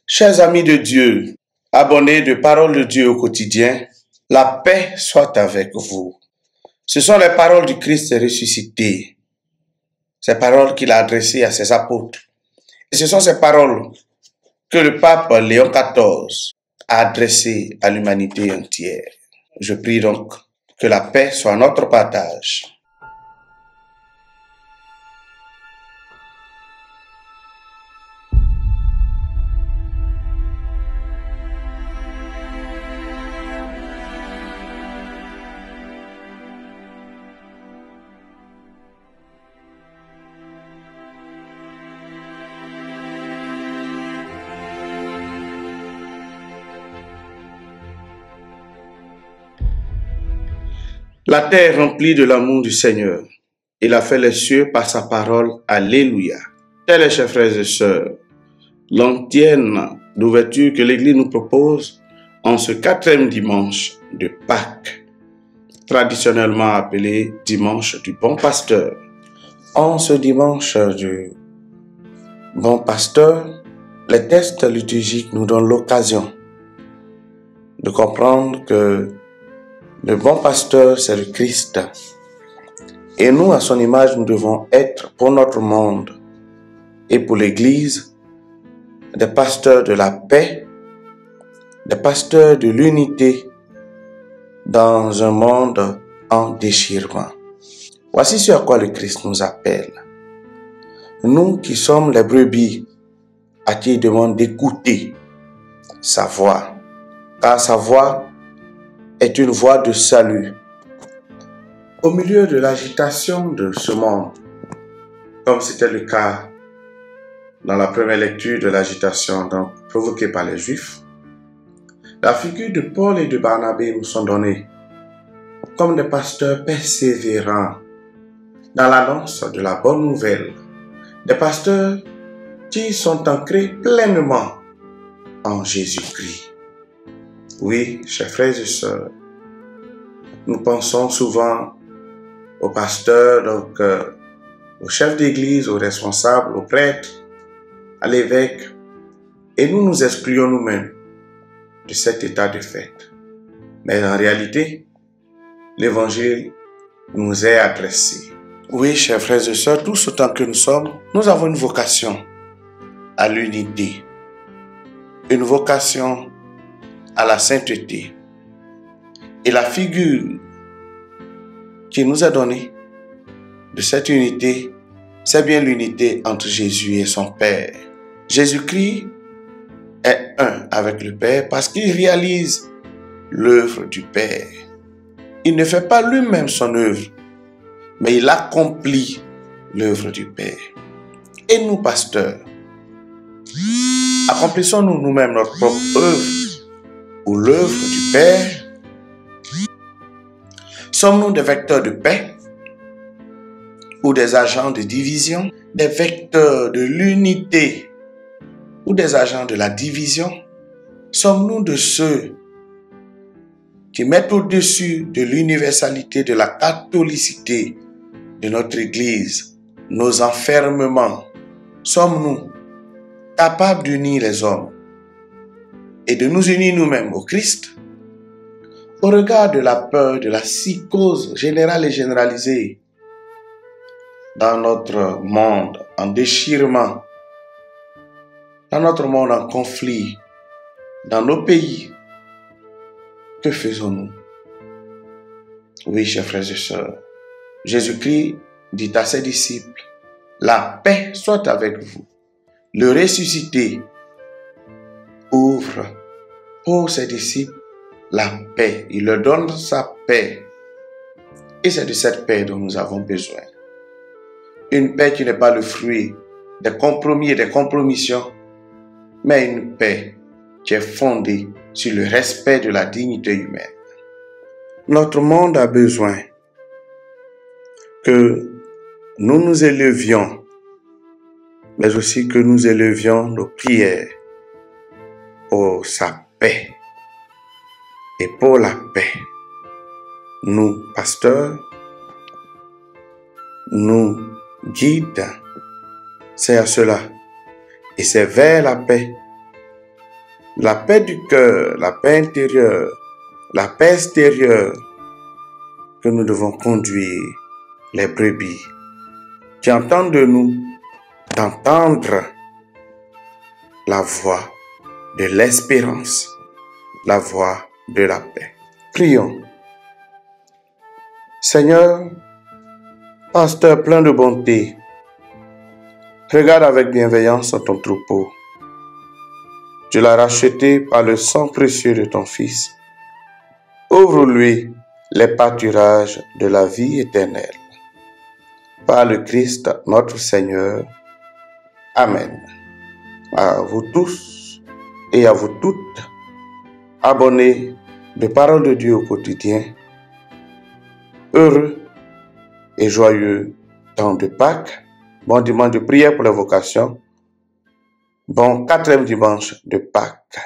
Chers amis de Dieu, abonnés de Parole de Dieu au quotidien, la paix soit avec vous. Ce sont les paroles du Christ ressuscité, ces paroles qu'il a adressées à ses apôtres. Et ce sont ces paroles que le pape Léon XIV a adressées à l'humanité entière. Je prie donc que la paix soit notre partage. La terre remplie de l'amour du Seigneur. Il a fait les cieux par sa parole. Alléluia. Tels les chers frères et sœurs, l'antienne d'ouverture que l'Église nous propose en ce 4e dimanche de Pâques, traditionnellement appelé dimanche du bon pasteur. En ce dimanche du bon pasteur, les textes liturgiques nous donnent l'occasion de comprendre que le bon pasteur, c'est le Christ. Et nous, à son image, nous devons être pour notre monde et pour l'Église des pasteurs de la paix, des pasteurs de l'unité dans un monde en déchirement. Voici ce à quoi le Christ nous appelle. Nous qui sommes les brebis, à qui il demande d'écouter sa voix, car sa voix est une voie de salut. Au milieu de l'agitation de ce monde, comme c'était le cas dans la première lecture de l'agitation provoquée par les Juifs, la figure de Paul et de Barnabé nous sont données comme des pasteurs persévérants dans l'annonce de la bonne nouvelle, des pasteurs qui sont ancrés pleinement en Jésus-Christ. Oui, chers frères et sœurs, nous pensons souvent aux pasteurs, aux chefs d'église, aux responsables, aux prêtres, à l'évêque, et nous nous excluons nous-mêmes de cet état de fait. Mais en réalité, l'évangile nous est adressé. Oui, chers frères et sœurs, tous autant que nous sommes, nous avons une vocation à l'unité, une vocation à la sainteté. Et la figure qui nous est donnée de cette unité, c'est bien l'unité entre Jésus et son Père. Jésus-Christ est un avec le Père parce qu'il réalise l'œuvre du Père. Il ne fait pas lui-même son œuvre, mais il accomplit l'œuvre du Père. Et nous, pasteurs, accomplissons-nous nous-mêmes notre propre œuvre ou l'œuvre du Père? Sommes-nous des vecteurs de paix ou des agents de division, des vecteurs de l'unité ou des agents de la division? Sommes-nous de ceux qui mettent au-dessus de l'universalité, de la catholicité de notre Église, nos enfermements? Sommes-nous capables d'unir les hommes et de nous unir nous-mêmes au Christ? Au regard de la peur, de la psychose générale et généralisée dans notre monde en déchirement, dans notre monde en conflit, dans nos pays, que faisons-nous? Oui, chers frères et sœurs, Jésus-Christ dit à ses disciples, la paix soit avec vous. Le ressuscité ouvre pour ses disciples la paix. Il leur donne sa paix. Et c'est de cette paix dont nous avons besoin. Une paix qui n'est pas le fruit des compromis et des compromissions, mais une paix qui est fondée sur le respect de la dignité humaine. Notre monde a besoin que nous nous élevions, mais aussi que nous élevions nos prières pour sa paix et pour la paix. Nous, pasteurs, nous guides, c'est à cela. Et c'est vers la paix la paix du cœur, la paix intérieure, la paix extérieure que nous devons conduire les brebis qui entendent de nous d'entendre la voix de l'espérance, la voix de la paix. Prions. Seigneur, pasteur plein de bonté, regarde avec bienveillance ton troupeau. Tu l'as racheté par le sang précieux de ton Fils. Ouvre-lui les pâturages de la vie éternelle. Par le Christ notre Seigneur. Amen. À vous tous et à vous toutes, abonnés de Parole de Dieu au quotidien, heureux et joyeux temps de Pâques, bon dimanche de prière pour les vocations, bon 4e dimanche de Pâques.